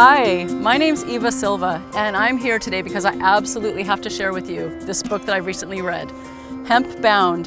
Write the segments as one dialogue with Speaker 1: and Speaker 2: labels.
Speaker 1: Hi, my name's Eva Silva, and I'm here today because I absolutely have to share with you this book that I've recently read, Hemp Bound,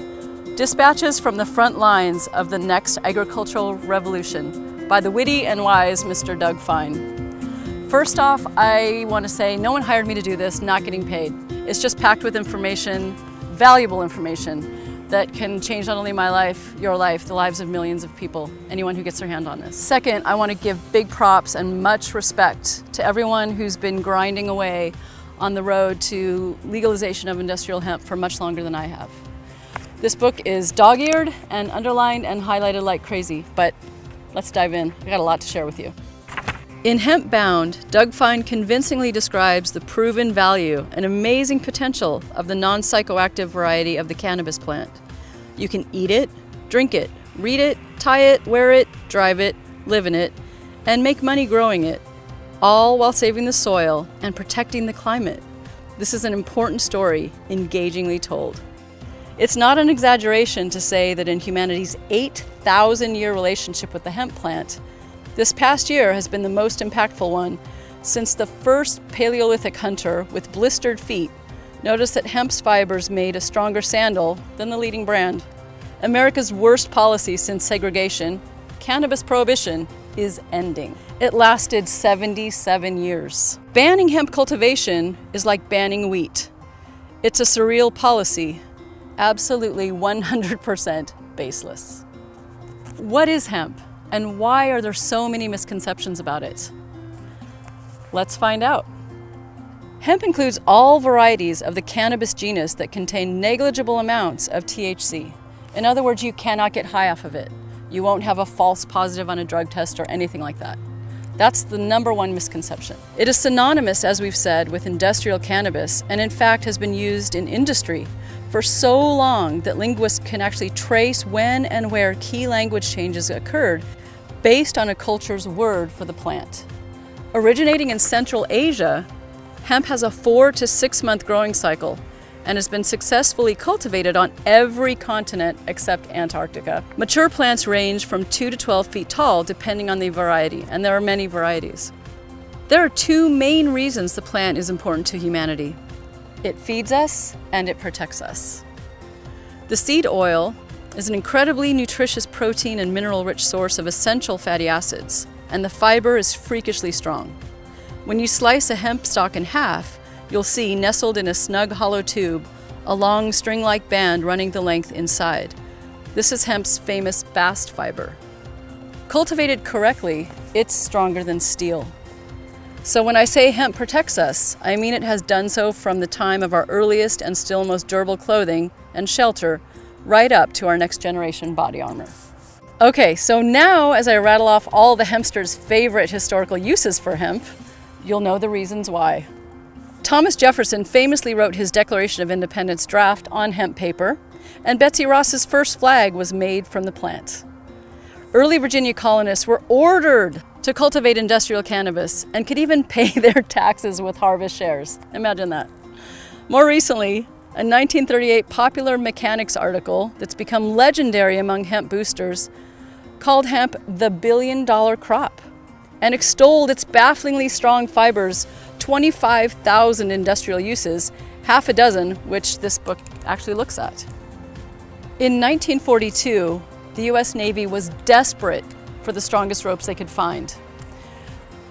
Speaker 1: Dispatches from the Front Lines of the Next Agricultural Revolution by the witty and wise Mr. Doug Fine. First off, I want to say no one hired me to do this, not getting paid. It's just packed with information, valuable information, that can change not only my life, your life, the lives of millions of people, anyone who gets their hand on this. Second, I want to give big props and much respect to everyone who's been grinding away on the road to legalization of industrial hemp for much longer than I have. This book is dog-eared and underlined and highlighted like crazy, but let's dive in. I got a lot to share with you. In Hemp Bound, Doug Fine convincingly describes the proven value and amazing potential of the non-psychoactive variety of the cannabis plant. You can eat it, drink it, read it, tie it, wear it, drive it, live in it, and make money growing it, all while saving the soil and protecting the climate. This is an important story, engagingly told. It's not an exaggeration to say that in humanity's 8,000-year relationship with the hemp plant, this past year has been the most impactful one since the first Paleolithic hunter with blistered feet noticed that hemp's fibers made a stronger sandal than the leading brand. America's worst policy since segregation, cannabis prohibition, is ending. It lasted 77 years. Banning hemp cultivation is like banning wheat. It's a surreal policy, absolutely 100% baseless. What is hemp? And why are there so many misconceptions about it? Let's find out. Hemp includes all varieties of the cannabis genus that contain negligible amounts of THC. In other words, you cannot get high off of it. You won't have a false positive on a drug test or anything like that. That's the #1 misconception. It is synonymous, as we've said, with industrial cannabis, and in fact has been used in industry for so long that linguists can actually trace when and where key language changes occurred based on a culture's word for the plant. Originating in Central Asia, hemp has a 4 to 6 month growing cycle and has been successfully cultivated on every continent except Antarctica. Mature plants range from 2 to 12 feet tall depending on the variety, and there are many varieties. There are 2 main reasons the plant is important to humanity. It feeds us and it protects us. The seed oil is an incredibly nutritious protein and mineral-rich source of essential fatty acids, and the fiber is freakishly strong. When you slice a hemp stalk in half, you'll see, nestled in a snug hollow tube, a long string-like band running the length inside. This is hemp's famous bast fiber. Cultivated correctly, it's stronger than steel. So when I say hemp protects us, I mean it has done so from the time of our earliest and still most durable clothing and shelter, right up to our next generation body armor. Okay, so now as I rattle off all the hempsters' favorite historical uses for hemp, you'll know the reasons why. Thomas Jefferson famously wrote his Declaration of Independence draft on hemp paper, and Betsy Ross's first flag was made from the plant. Early Virginia colonists were ordered to cultivate industrial cannabis and could even pay their taxes with harvest shares. Imagine that. More recently, a 1938 Popular Mechanics article that's become legendary among hemp boosters called hemp the billion-dollar crop and extolled its bafflingly strong fibers, 25,000 industrial uses, half a dozen which this book actually looks at. In 1942, the US Navy was desperate for the strongest ropes they could find.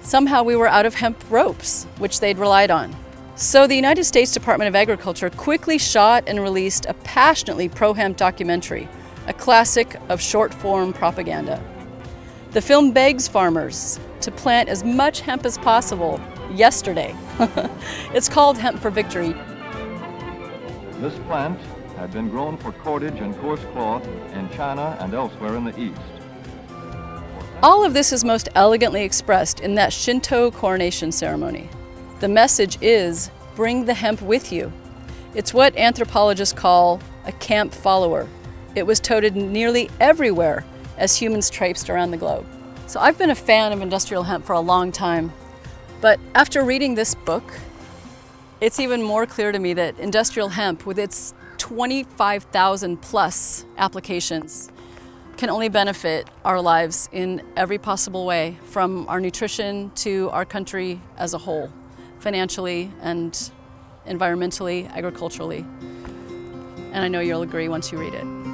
Speaker 1: Somehow we were out of hemp ropes, which they'd relied on. So the United States Department of Agriculture quickly shot and released a passionately pro-hemp documentary, a classic of short-form propaganda. The film begs farmers to plant as much hemp as possible yesterday. It's called Hemp for Victory.
Speaker 2: This plant had been grown for cordage and coarse cloth in China and elsewhere in the East.
Speaker 1: All of this is most elegantly expressed in that Shinto coronation ceremony. The message is, bring the hemp with you. It's what anthropologists call a camp follower. It was toted nearly everywhere as humans traipsed around the globe. So I've been a fan of industrial hemp for a long time, but after reading this book, it's even more clear to me that industrial hemp, with its 25,000 plus applications, can only benefit our lives in every possible way, from our nutrition to our country as a whole, financially and environmentally, agriculturally. And I know you'll agree once you read it.